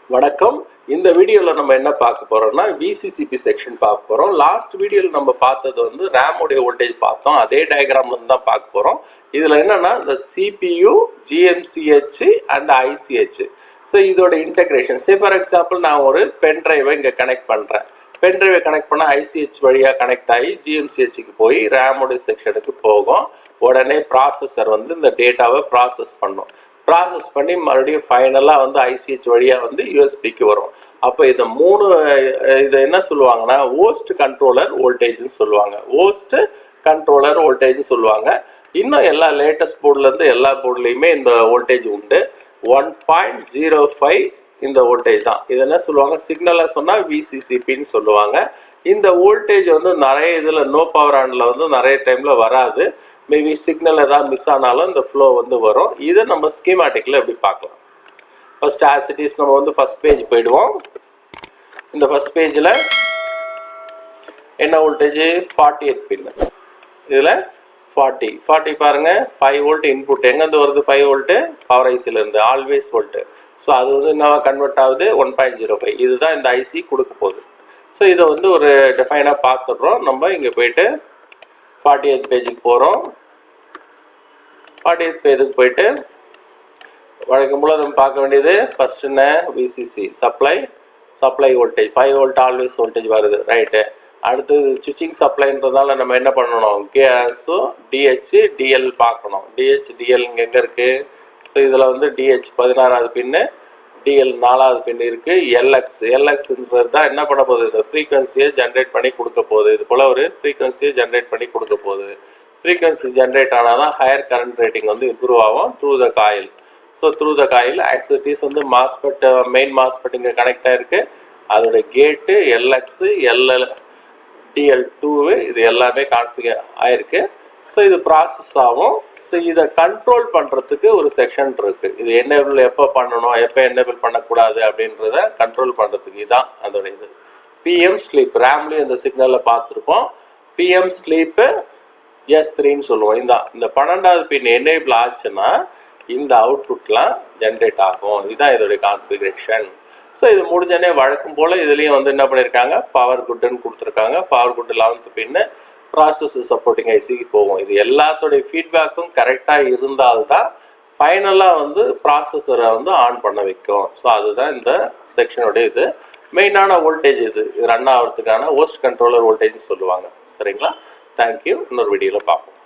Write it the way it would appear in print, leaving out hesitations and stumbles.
வணக்கம். இந்த வீடியோவில் நம்ம என்ன பார்க்க போகிறோம்னா VCCP செக்ஷன் பார்க்க போகிறோம். லாஸ்ட் வீடியோவில் நம்ம பார்த்தது வந்து ரேமுடைய வோல்டேஜ் பார்த்தோம். அதே டயக்ராம்லேருந்து தான் பார்க்க போகிறோம். இதில் என்னென்னா இந்த CPU, GMCH and ICH. So இதோட இன்டெகிரேஷன். ஃபார் எக்ஸாம்பிள் நான் ஒரு பென் ட்ரைவை இங்கே கனெக்ட் பண்ணுறேன். பென் ட்ரைவை கனெக்ட் பண்ணால் ICH வழியாக கனெக்ட் ஆகி GMCHக்கு போய் ரேமுடைய செக்ஷனுக்கு போகும். உடனே ப்ராசஸர் வந்து இந்த டேட்டாவை ப்ராசஸ் பண்ணும். ப்ராசஸ் பண்ணி மறுபடியும் ஃபைனலாக வந்து ICH வழியாக வந்து யூஎஸ்பிக்கு வரும். அப்போ இதை இதை என்ன சொல்லுவாங்கன்னா ஹோஸ்ட் கண்ட்ரோலர் வோல்டேஜ்னு சொல்லுவாங்க. ஹோஸ்ட் கண்ட்ரோலர் வோல்டேஜ்னு சொல்லுவாங்க. இன்னும் எல்லா லேட்டஸ்ட் போர்ட்லேருந்து எல்லா போர்ட்லேயுமே இந்த வோல்டேஜ் உண்டு. 1.05 இந்த வோல்டேஜ் தான். இது என்ன சொல்லுவாங்க, சிக்னலை சொன்னால் VCCPன்னு சொல்லுவாங்க. இந்த வோல்டேஜ் வந்து நிறைய இதில் நோ பவர் ஆனில் வந்து நிறைய டைமில் வராது. மேபி சிக்னல் ஏதாவது மிஸ் ஆனாலும் இந்த ஃப்ளோ வந்து வரும். இதை நம்ம ஸ்கீமாட்டிக்கில் எப்படி பார்க்கலாம். ஃபர்ஸ்ட் ஆஸ் இட் இஸ் நம்ம வந்து ஃபர்ஸ்ட் பேஜ் போயிடுவோம். இந்த ஃபர்ஸ்ட் பேஜில் என்ன வோல்டேஜ் 48 பின். இதில் 40 பாருங்கள், 5 வோல்ட் இன்புட். எங்கேருந்து வருது 5 வோல்ட்டு? பவர் ஐசிலேருந்து, ஆல்வேஸ் வோல்ட்டு. ஸோ அது வந்து என்ன கன்வெர்ட் ஆகுது 1.05. இதுதான் இந்த ஐசி கொடுக்க போகுது. ஸோ இதை வந்து ஒரு டிஃபைனாக பார்த்துடுறோம். நம்ம இங்கே போயிட்டு 48 பேஜுக்கு போகிறோம். 48 பேஜுக்கு போயிட்டு வழக்கம் போல் நம்ம பார்க்க வேண்டியது ஃபர்ஸ்ட் என்ன, VCC supply voltage 5 volt always voltage வருது, ரைட்டு. அடுத்து சுவிட்சிங் சப்ளைன்றதால நம்ம என்ன பண்ணணும், ஸோ DH DL பார்க்கணும். DH DL இங்கே எங்கே இருக்குது? ஸோ இதில் வந்து DH 16வது பின்னு, DL 4வது பின் இருக்குது. LXன்றது தான் என்ன பண்ண போகுது, இந்த ஃப்ரீக்வன்சியை ஜென்ரேட் பண்ணி கொடுக்க போகுது. இது போல் ஒரு ஃப்ரீக்வன்சியை ஜென்ரேட் பண்ணி கொடுக்க போகுது. ஃப்ரீக்வன்சி ஜென்ரேட் ஆனால் தான் ஹையர் கரண்ட் ரேட்டிங் வந்து இம்ப்ரூவ் ஆகும் through the coil. So through the coil ஆக்சிட்டிஸ் வந்து மாஸ்பெட், மெயின் மாஸ்பெட் இங்கே கனெக்ட் ஆகிருக்கு. அதோட கேட்டு LX LL DL2 இது எல்லாமே கான்ஃபிகர் ஆகிருக்கு. ஸோ இது ப்ராசஸ் ஆகும். ஸோ இதை கண்ட்ரோல் பண்ணுறதுக்கு ஒரு செக்ஷன் இருக்குது. இது என்னேபிள் எப்போ பண்ணணும், எப்போ என்னேபிள் பண்ணக்கூடாது அப்படின்றத கண்ட்ரோல் பண்ணுறதுக்கு இதுதான் அதோட இது. PM ஸ்லீப், ரேம்லேயும் இந்த சிக்னலில் பார்த்துருப்போம். PM ஸ்லீப்பு S3ன்னு சொல்லுவோம். இந்த 12வது பின் என்னேபிள் ஆச்சுன்னா இந்த அவுட்புட்லாம் ஜென்ரேட் ஆகும். இதுதான் இதோடைய கான்ஃபிகரேஷன். ஸோ இது முடிஞ்சோடனே வழக்கம் போல் இதுலேயும் வந்து என்ன பண்ணியிருக்காங்க, பவர் குட்டுன்னு கொடுத்துருக்காங்க. பவர் குட்டு 11th பின்னு ப்ராசஸர் சப்போர்ட்டிங் ஐசிக்கு போகும். இது எல்லாத்தோடைய ஃபீட்பேக்கும் கரெக்டாக இருந்தால்தான் ஃபைனலாக வந்து ப்ராசஸரை வந்து ஆன் பண்ண வைக்கும். ஸோ அதுதான் இந்த செக்ஷனுடைய இது. மெயினான வோல்டேஜ் இது ரன் ஆகிறதுக்கான ஹோஸ்ட் கண்ட்ரோலர் வோல்டேஜ்னு சொல்லுவாங்க. சரிங்களா? தேங்க்யூ. இன்னொரு வீடியோவில் பார்ப்போம்.